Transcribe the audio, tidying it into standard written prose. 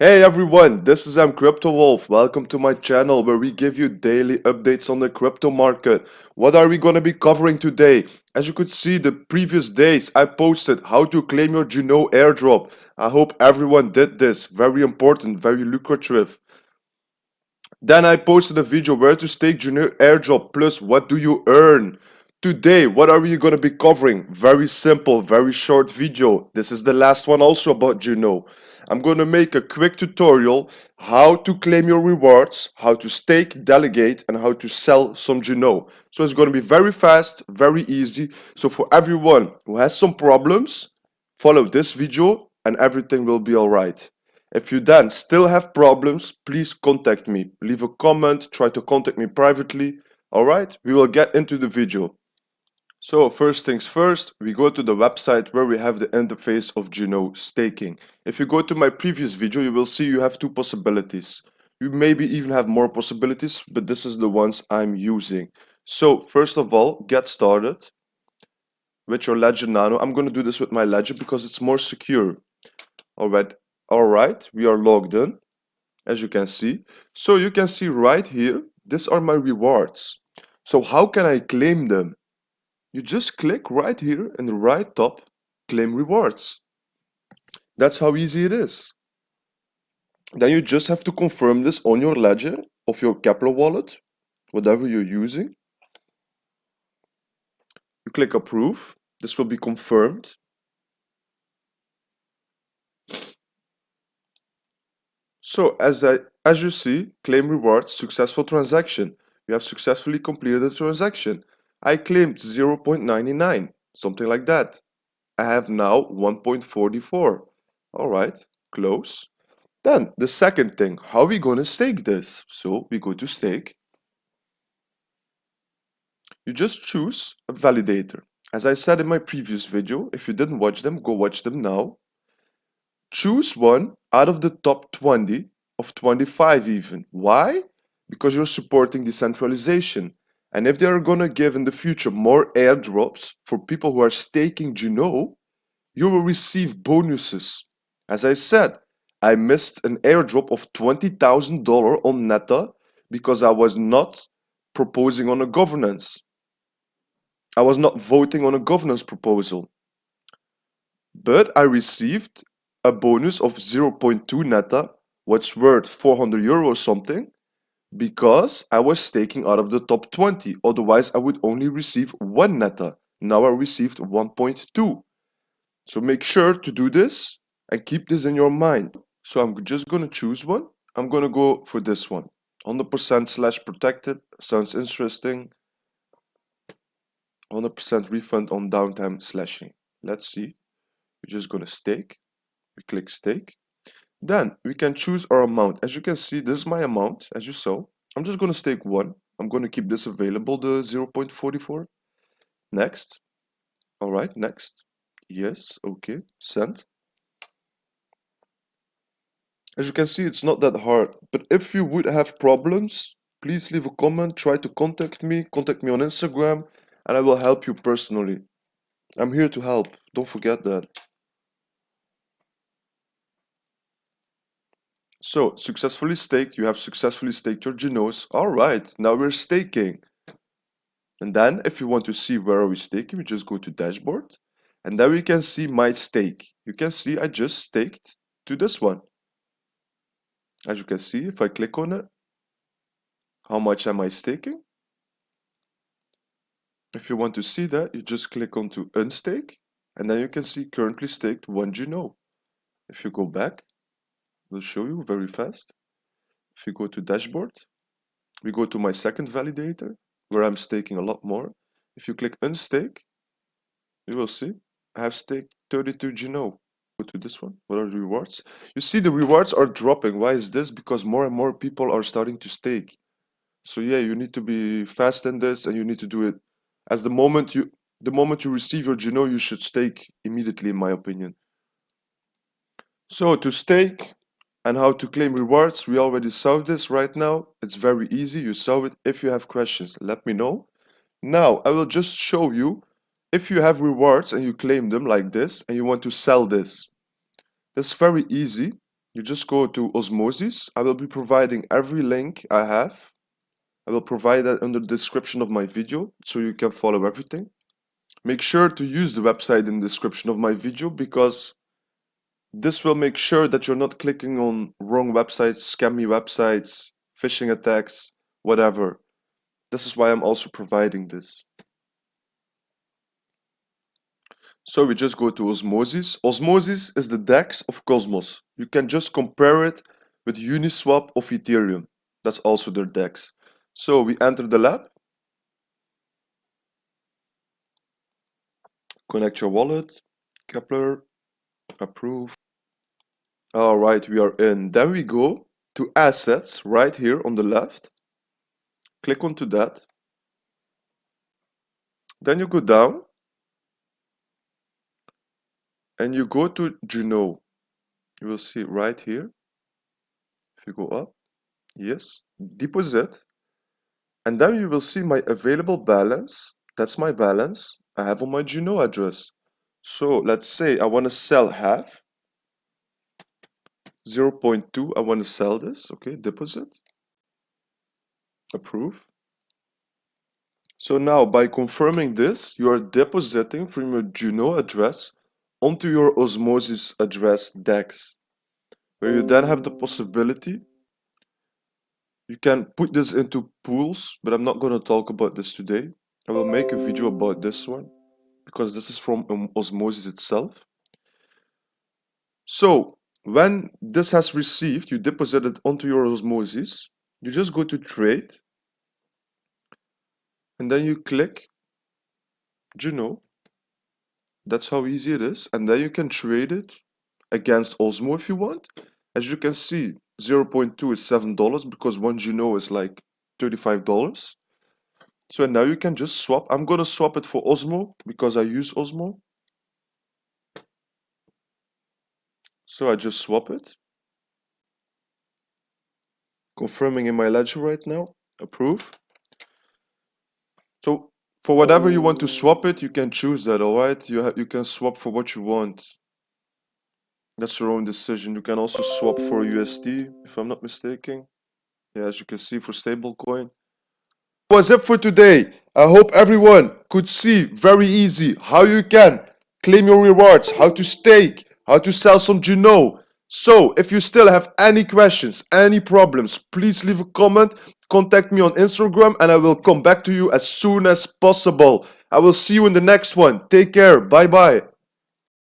Hey everyone, this is Crypto Wolf. Welcome to my channel where we give you daily updates on the crypto market. What are we going to be covering today? As you could see, the previous days I posted how to claim your Juno airdrop. I hope everyone did this. Very important, very lucrative. Then I posted a video where to stake Juno airdrop plus what do you earn. Today, what are we going to be covering? Very simple, very short video. This is the last one also about Juno. I'm going to make a quick tutorial how to claim your rewards, how to stake, delegate, and how to sell some Juno. So it's going to be very fast, very easy. So for everyone who has some problems, follow this video and everything will be alright. If you then still have problems, please contact me. Leave a comment, try to contact me privately. Alright, we will get into the video. So first things first, we go to the website where we have the interface of Juno staking. If you go to my previous video, you will see you have two possibilities. You maybe even have more possibilities, but this is the ones I'm using. So first of all, get started with your Ledger Nano. I'm going to do this with my Ledger because it's more secure. Alright, we are logged in, as you can see. So you can see right here, these are my rewards. So how can I claim them? You just click right here in the right top, claim rewards. That's how easy it is. Then you just have to confirm this on your ledger of your Kepler wallet, whatever you're using. You click approve. This will be confirmed. So as you see, claim rewards, successful transaction. You have successfully completed the transaction. I claimed 0.99, something like that. I have now 1.44. Alright, close. Then the second thing, how are we gonna stake this? So we go to stake. You just choose a validator. As I said in my previous video, if you didn't watch them, go watch them now. Choose one out of the top 20 of 25 even. Why? Because you're supporting decentralization. And if they are gonna give in the future more airdrops for people who are staking Juno, you will receive bonuses. As I said, I missed an airdrop of $20,000 on Neta because I was not proposing on a governance. I was not voting on a governance proposal. But I received a bonus of 0.2 Neta, what's worth 400 euro or something, because I was staking out of the top 20. Otherwise, I would only receive 1 Neta. Now I received 1.2. So make sure to do this and keep this in your mind. So I'm just going to choose one. I'm going to go for this one. 100% / protected. Sounds interesting. 100% refund on downtime slashing. Let's see. We're just going to stake. We click stake. Then we can choose our amount. As you can see, this is my amount, as you saw. I'm just going to stake one. I'm going to keep this available, the 0.44. Next. All right, next. Yes, okay, send. As you can see, it's not that hard, but if you would have problems, please leave a comment, try to contact me on Instagram, and I will help you personally. I'm here to help, don't forget that. So, successfully staked, you have successfully staked your Junos. Alright, now we're staking. And then, if you want to see where are we staking, we just go to dashboard. And then we can see my stake. You can see I just staked to this one. As you can see, if I click on it, how much am I staking? If you want to see that, you just click on to unstake, and then you can see currently staked 1 Juno. If you go back, we'll show you very fast. If you go to dashboard, we go to my second validator, where I'm staking a lot more. If you click unstake, you will see I have staked 32 Juno. Go to this one. What are the rewards? You see the rewards are dropping. Why is this? Because more and more people are starting to stake. So yeah, you need to be fast in this, and you need to do it as the moment you receive your Juno, you should stake immediately, in my opinion. So to stake and how to claim rewards, we already saw this right now. It's very easy. You saw it. If you have questions, let me know. Now I will just show you if you have rewards and you claim them like this and you want to sell this. That's very easy. You just go to Osmosis. I will be providing every link I have. I will provide that under the description of my video so you can follow everything. Make sure to use the website in the description of my video because this will make sure that you're not clicking on wrong websites, scammy websites, phishing attacks, whatever. This is why I'm also providing this. So we just go to Osmosis. Osmosis is the DEX of Cosmos. You can just compare it with Uniswap of Ethereum. That's also their DEX. So we enter the lab. Connect your wallet. Kepler. Approve. Alright, we are in. Then we go to assets right here on the left. Click onto that. Then you go down and you go to Juno. You will see it right here. If you go up, yes, deposit. And then you will see my available balance. That's my balance I have on my Juno address. So let's say I want to sell half. 0.2, I want to sell this. Okay, deposit. Approve. So now by confirming this, you are depositing from your Juno address onto your Osmosis address DEX, where you then have the possibility. You can put this into pools, but I'm not going to talk about this today. I will make a video about this one because this is from Osmosis itself. So when this has received, you deposit it onto your Osmosis. You just go to trade and then you click Juno. That's how easy it is. And then you can trade it against Osmo if you want. As you can see, 0.2 is $7 because one Juno is like $35. So now you can just swap. I'm gonna swap it for Osmo because I use Osmo. So I just swap it. Confirming in my ledger right now. Approve. So for whatever you want to swap it, you can choose that, alright? You can swap for what you want. That's your own decision. You can also swap for USD, if I'm not mistaken. Yeah, as you can see for stablecoin. Was it for today. I hope everyone could see very easy how you can claim your rewards, how to stake, how to sell some Juno. So if you still have any questions, any problems, please leave a comment, contact me on Instagram and I will come back to you as soon as possible. I will see you in the next one. Take care. Bye bye.